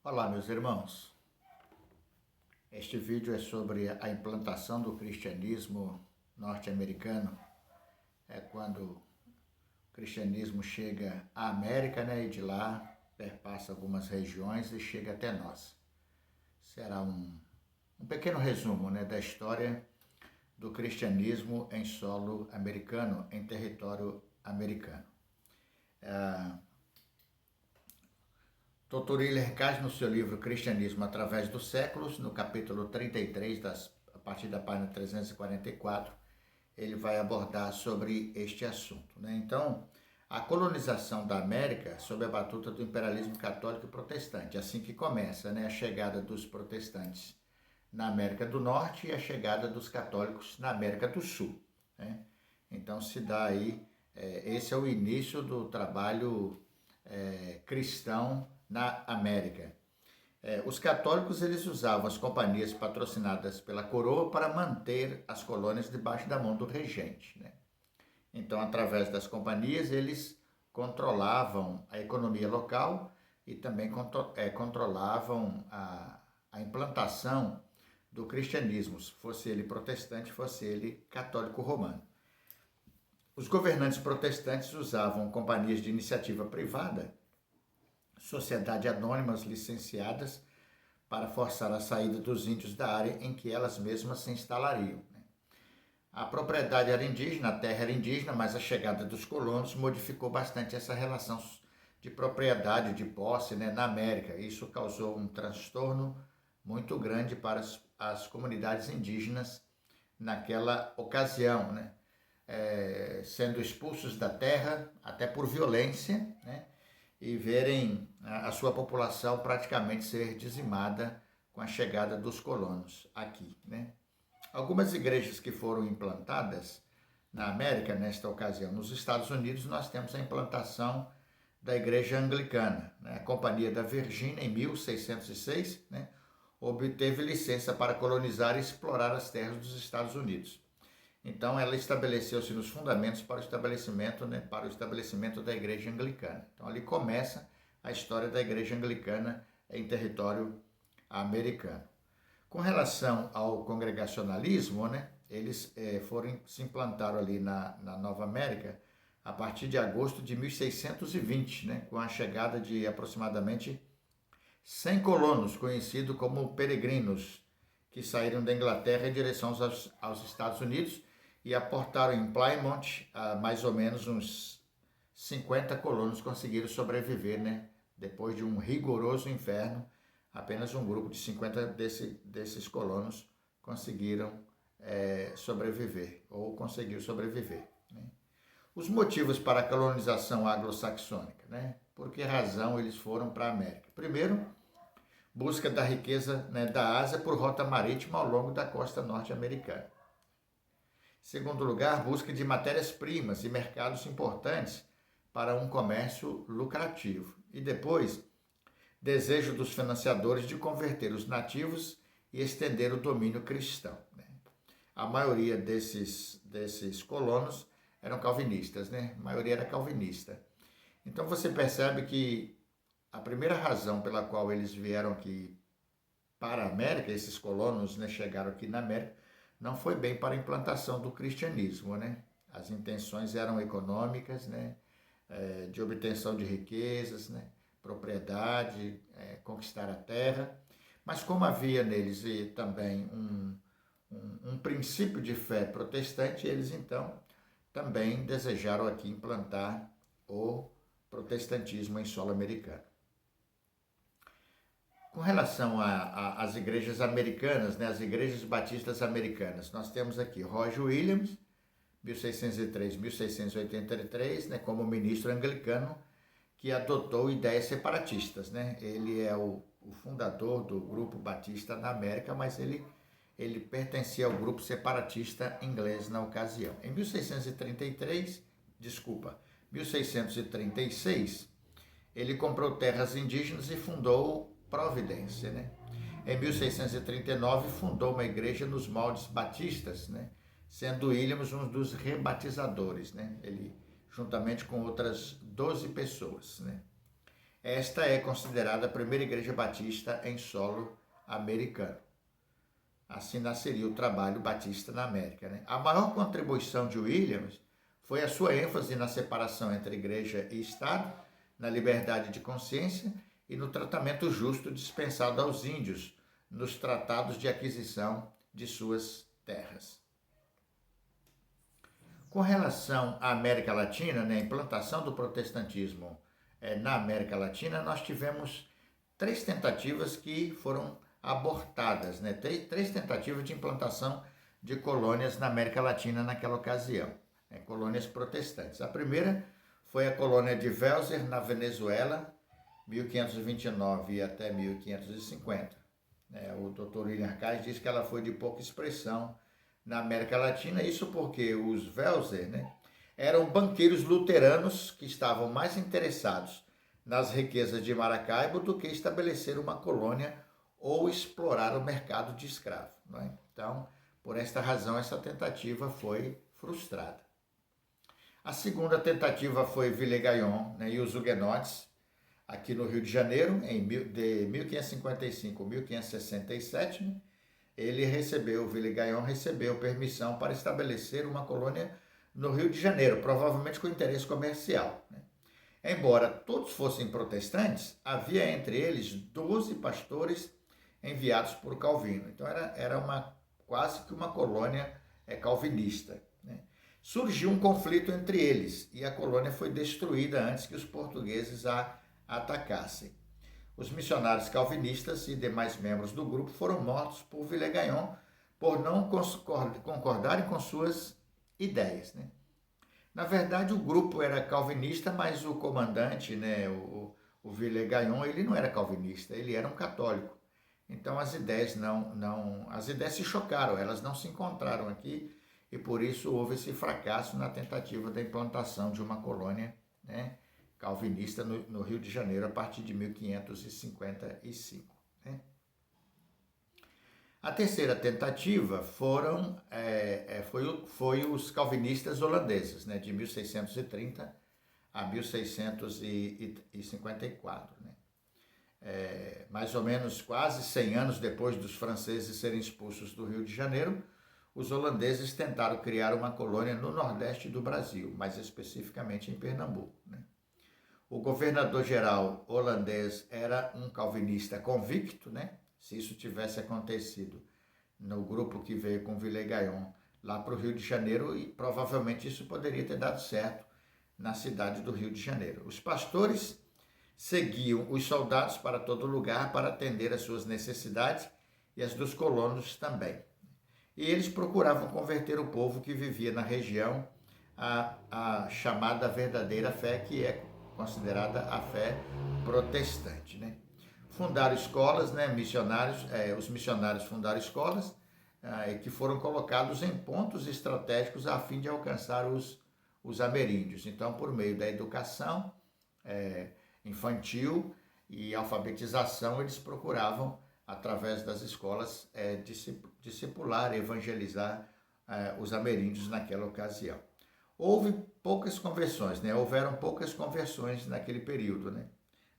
Olá, meus irmãos. Este vídeo é sobre a implantação do cristianismo norte-americano. É quando o cristianismo chega à América, né, e de lá perpassa algumas regiões e chega até nós. Será um pequeno resumo, né, da história do cristianismo em solo americano, em território americano. Dr. Hiller Caz, no seu livro Cristianismo através dos séculos, no capítulo 33, a partir da página 344, ele vai abordar sobre este assunto, né? Então, a colonização da América sob a batuta do imperialismo católico e protestante, assim que começa, né, a chegada dos protestantes na América do Norte e a chegada dos católicos na América do Sul, né? Então, se dá aí, esse é o início do trabalho cristão na América. Os católicos eles usavam as companhias patrocinadas pela coroa para manter as colônias debaixo da mão do regente, né? Então, através das companhias, eles controlavam a economia local e também controlavam a implantação do cristianismo, fosse ele protestante, fosse ele católico romano. Os governantes protestantes usavam companhias de iniciativa privada, sociedades anônimas licenciadas, para forçar a saída dos índios da área em que elas mesmas se instalariam. A propriedade era indígena, a terra era indígena, mas a chegada dos colonos modificou bastante essa relação de propriedade, de posse, né, na América. Isso causou um transtorno muito grande para as comunidades indígenas naquela ocasião, né? Sendo expulsos da terra, até por violência, né? E verem a sua população praticamente ser dizimada com a chegada dos colonos aqui, né? Algumas igrejas que foram implantadas na América, nesta ocasião, nos Estados Unidos, nós temos a implantação da Igreja Anglicana, né? A Companhia da Virgínia, em 1606, né, obteve licença para colonizar e explorar as terras dos Estados Unidos. Então, ela estabeleceu-se nos fundamentos para o estabelecimento, né, da Igreja Anglicana. Então, ali começa a história da Igreja Anglicana em território americano. Com relação ao congregacionalismo, né, eles se implantaram ali na Nova América a partir de agosto de 1620, né, com a chegada de aproximadamente 100 colonos, conhecidos como peregrinos, que saíram da Inglaterra em direção aos Estados Unidos e aportaram em Plymouth, mais ou menos uns 50 colonos conseguiram sobreviver, né? Depois de um rigoroso inverno, apenas um grupo de 50 desses colonos conseguiram sobreviver, ou conseguiu sobreviver, né? Os motivos para a colonização anglo-saxônica, né? Por que razão eles foram para a América? Primeiro, busca da riqueza, né, da Ásia por rota marítima ao longo da costa norte-americana. Segundo lugar, busca de matérias-primas e mercados importantes para um comércio lucrativo. E depois, desejo dos financiadores de converter os nativos e estender o domínio cristão, né? A maioria desses colonos eram calvinistas, né? A maioria era calvinista. Então você percebe que a primeira razão pela qual eles vieram aqui para a América, esses colonos, né, chegaram aqui na América, não foi bem para a implantação do cristianismo, né? As intenções eram econômicas, né? De obtenção de riquezas, né? Propriedade, conquistar a terra. Mas como havia neles também um princípio de fé protestante, eles então também desejaram aqui implantar o protestantismo em solo americano. Com relação às igrejas americanas, né, as igrejas batistas americanas, nós temos aqui Roger Williams, 1603-1683, né, como ministro anglicano, que adotou ideias separatistas, né? Ele é o fundador do grupo batista na América, mas ele pertencia ao grupo separatista inglês na ocasião. Em 1636, ele comprou terras indígenas e fundou Providência, né? Em 1639, fundou uma igreja nos moldes batistas, né? Sendo Williams um dos rebatizadores, né? Ele, juntamente com outras 12 pessoas, né? Esta é considerada a primeira igreja batista em solo americano. Assim nasceria o trabalho batista na América, né? A maior contribuição de Williams foi a sua ênfase na separação entre igreja e Estado, na liberdade de consciência e no tratamento justo dispensado aos índios nos tratados de aquisição de suas terras. Com relação à América Latina, né, a implantação do protestantismo na América Latina, nós tivemos 3 tentativas que foram abortadas, né? 3 tentativas de implantação de colônias na América Latina naquela ocasião, né? Colônias protestantes. A primeira foi a colônia de Welser, na Venezuela, 1529 até 1550. O Dr. William Arcade diz que ela foi de pouca expressão na América Latina, isso porque os Welser, né, eram banqueiros luteranos que estavam mais interessados nas riquezas de Maracaibo do que estabelecer uma colônia ou explorar o mercado de escravo. Não é? Então, por esta razão, essa tentativa foi frustrada. A segunda tentativa foi Villegagnon, né, e os huguenotes, aqui no Rio de Janeiro, de 1555 a 1567, né, Villegagnon recebeu permissão para estabelecer uma colônia no Rio de Janeiro, provavelmente com interesse comercial. Né? Embora todos fossem protestantes, havia entre eles 12 pastores enviados por Calvino. Então era quase que uma colônia calvinista. Né? Surgiu um conflito entre eles e a colônia foi destruída antes que os portugueses a atacassem. Os missionários calvinistas e demais membros do grupo foram mortos por Villegagnon por não concordarem com suas ideias. Né? Na verdade, o grupo era calvinista, mas o comandante, né, o Villegagnon, ele não era calvinista, ele era um católico. Então as ideias as ideias se chocaram, elas não se encontraram aqui e por isso houve esse fracasso na tentativa da implantação de uma colônia, né, calvinista no Rio de Janeiro a partir de 1555. Né? A terceira tentativa foi os calvinistas holandeses, né, de 1630 a 1654. Né? Mais ou menos quase 100 anos depois dos franceses serem expulsos do Rio de Janeiro, os holandeses tentaram criar uma colônia no nordeste do Brasil, mais especificamente em Pernambuco. Né? O governador-geral holandês era um calvinista convicto, né? Se isso tivesse acontecido no grupo que veio com Villegagnon lá para o Rio de Janeiro, e provavelmente isso poderia ter dado certo na cidade do Rio de Janeiro. Os pastores seguiam os soldados para todo lugar para atender às suas necessidades e as dos colonos também. E eles procuravam converter o povo que vivia na região à chamada verdadeira fé, que é considerada a fé protestante. Né? Fundaram escolas, né, os missionários fundaram escolas que foram colocados em pontos estratégicos a fim de alcançar os ameríndios. Então, por meio da educação infantil e alfabetização, eles procuravam, através das escolas, discipular, evangelizar os ameríndios naquela ocasião. Houve poucas conversões, né? Houveram poucas conversões naquele período, né?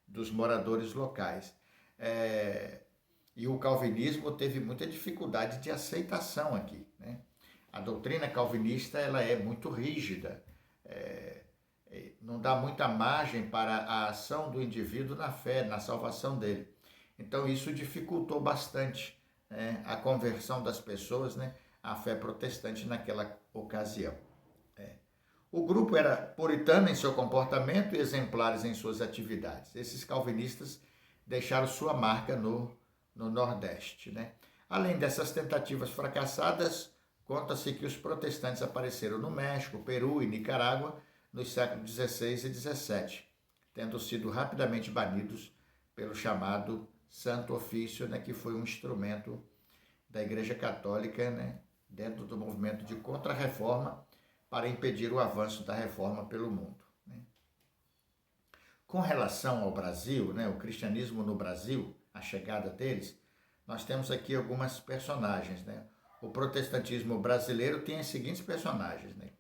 Dos moradores locais. E o calvinismo teve muita dificuldade de aceitação aqui, né? A doutrina calvinista ela é muito rígida, não dá muita margem para a ação do indivíduo na fé, na salvação dele. Então isso dificultou bastante, né, a conversão das pessoas, né, à fé protestante naquela ocasião. O grupo era puritano em seu comportamento e exemplares em suas atividades. Esses calvinistas deixaram sua marca no Nordeste. Né? Além dessas tentativas fracassadas, conta-se que os protestantes apareceram no México, Peru e Nicarágua nos séculos XVI e XVII, tendo sido rapidamente banidos pelo chamado Santo Ofício, né, que foi um instrumento da Igreja Católica, né, dentro do movimento de contra-reforma, para impedir o avanço da reforma pelo mundo. Né? Com relação ao Brasil, né, o cristianismo no Brasil, a chegada deles, nós temos aqui algumas personagens. Né? O protestantismo brasileiro tem as seguintes personagens. Né?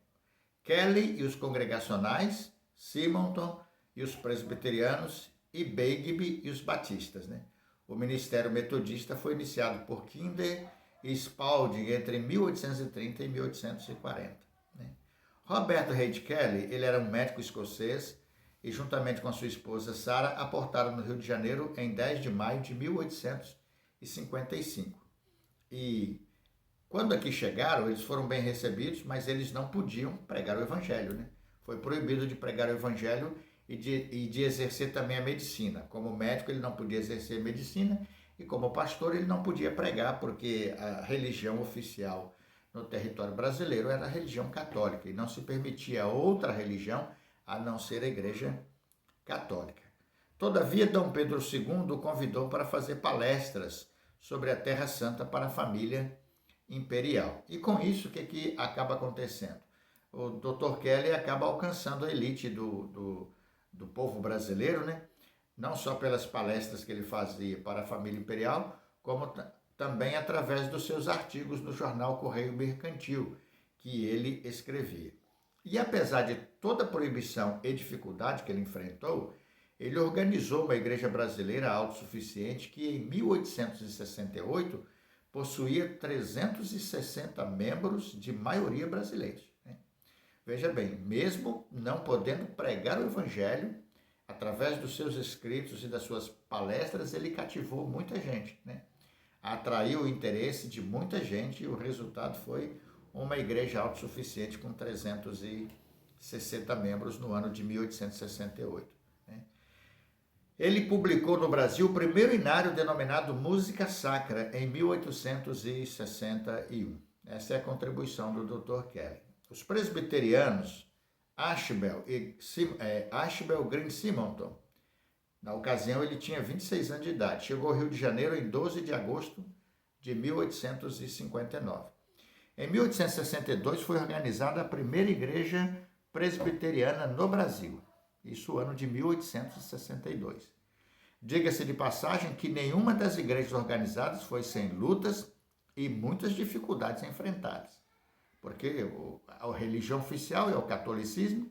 Kelly e os congregacionais, Simonton e os presbiterianos e Begbie e os batistas, né? O ministério metodista foi iniciado por Kinder e Spalding entre 1830 e 1840. Né? Roberto Reid Kelly, ele era um médico escocês e juntamente com a sua esposa Sarah aportaram no Rio de Janeiro em 10 de maio de 1855. E quando aqui chegaram, eles foram bem recebidos, mas eles não podiam pregar o evangelho, né? Foi proibido de pregar o evangelho e de exercer também a medicina. Como médico, ele não podia exercer medicina e como pastor, ele não podia pregar, porque a religião oficial no território brasileiro era a religião católica e não se permitia outra religião a não ser a Igreja Católica. Todavia, Dom Pedro II o convidou para fazer palestras sobre a Terra Santa para a família imperial. E com isso, o que acaba acontecendo? O Dr. Kelly acaba alcançando a elite do povo brasileiro, né? Não só pelas palestras que ele fazia para a família imperial, como também através dos seus artigos no jornal Correio Mercantil, que ele escrevia. E apesar de toda a proibição e dificuldade que ele enfrentou, ele organizou uma igreja brasileira autossuficiente que em 1868 possuía 360 membros de maioria brasileiros. Né? Veja bem, mesmo não podendo pregar o evangelho, através dos seus escritos e das suas palestras, ele cativou muita gente, né? Atraiu o interesse de muita gente e o resultado foi uma igreja autossuficiente com 360 membros no ano de 1868. Né? Ele publicou no Brasil o primeiro inário denominado Música Sacra em 1861. Essa é a contribuição do Dr. Kelly. Os presbiterianos Ashbel Green Simonton, na ocasião ele tinha 26 anos de idade, chegou ao Rio de Janeiro em 12 de agosto de 1859. Em 1862 foi organizada a primeira igreja presbiteriana no Brasil, isso ano de 1862. Diga-se de passagem que nenhuma das igrejas organizadas foi sem lutas e muitas dificuldades enfrentadas, porque a religião oficial é o catolicismo,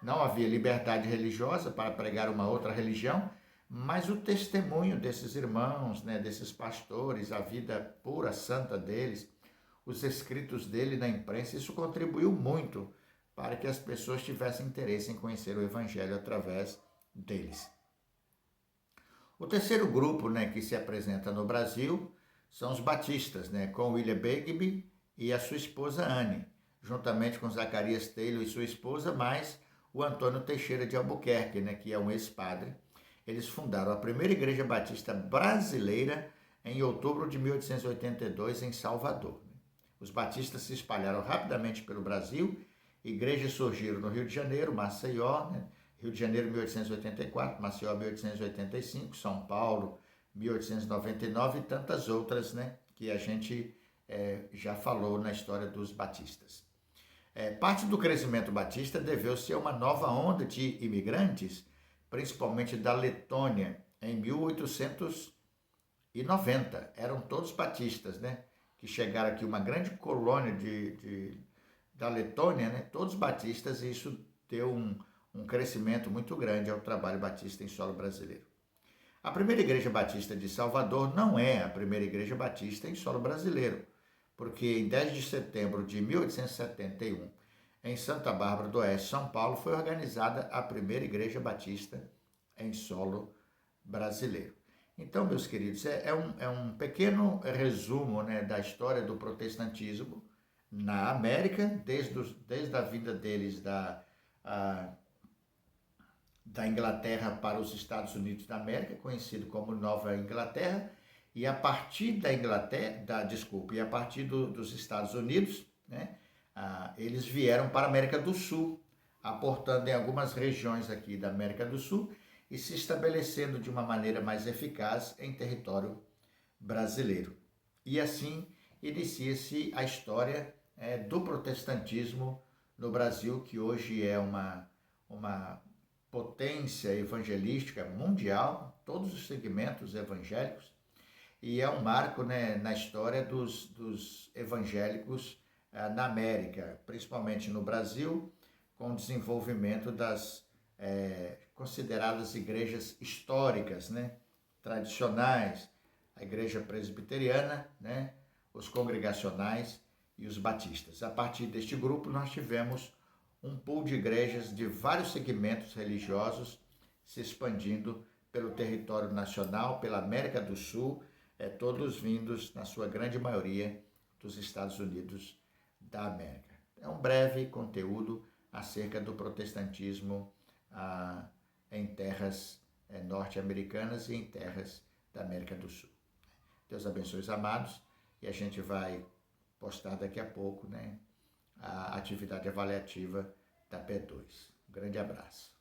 não havia liberdade religiosa para pregar uma outra religião, mas o testemunho desses irmãos, né, desses pastores, a vida pura, santa deles, os escritos dele na imprensa, isso contribuiu muito para que as pessoas tivessem interesse em conhecer o evangelho através deles. O terceiro grupo, né, que se apresenta no Brasil são os batistas, né, com William Begbie e a sua esposa Anne, juntamente com Zacarias Taylor e sua esposa, mais o Antônio Teixeira de Albuquerque, né, que é um ex-padre. Eles fundaram a primeira igreja batista brasileira em outubro de 1882 em Salvador. Os batistas se espalharam rapidamente pelo Brasil, igrejas surgiram no Rio de Janeiro, Maceió, né, Rio de Janeiro 1884, Maceió 1885, São Paulo 1899 e tantas outras, né, que a gente já falou na história dos batistas. Parte do crescimento batista deveu-se a uma nova onda de imigrantes, principalmente da Letônia, em 1890. Eram todos batistas, né? Que chegaram aqui, uma grande colônia da Letônia, né? Todos batistas, e isso deu um crescimento muito grande ao trabalho batista em solo brasileiro. A primeira igreja batista de Salvador não é a primeira igreja batista em solo brasileiro, porque em 10 de setembro de 1871, em Santa Bárbara do Oeste, São Paulo, foi organizada a primeira igreja batista em solo brasileiro. Então, meus queridos, é um pequeno resumo, né, da história do protestantismo na América, desde a vinda deles da Inglaterra para os Estados Unidos da América, conhecido como Nova Inglaterra, e a partir da Inglaterra, e a partir dos Estados Unidos, né, eles vieram para a América do Sul, aportando em algumas regiões aqui da América do Sul e se estabelecendo de uma maneira mais eficaz em território brasileiro. E assim inicia-se a história do protestantismo no Brasil, que hoje é uma potência evangelística mundial, todos os segmentos evangélicos, e é um marco, né, na história dos evangélicos na América, principalmente no Brasil, com o desenvolvimento consideradas igrejas históricas, né? Tradicionais, a igreja presbiteriana, né? Os congregacionais e os batistas. A partir deste grupo, nós tivemos um pool de igrejas de vários segmentos religiosos se expandindo pelo território nacional, pela América do Sul, todos vindos, na sua grande maioria, dos Estados Unidos da América. É um breve conteúdo acerca do protestantismo em terras norte-americanas e em terras da América do Sul. Deus abençoe os amados, e a gente vai postar daqui a pouco, né, a atividade avaliativa da P2. Um grande abraço.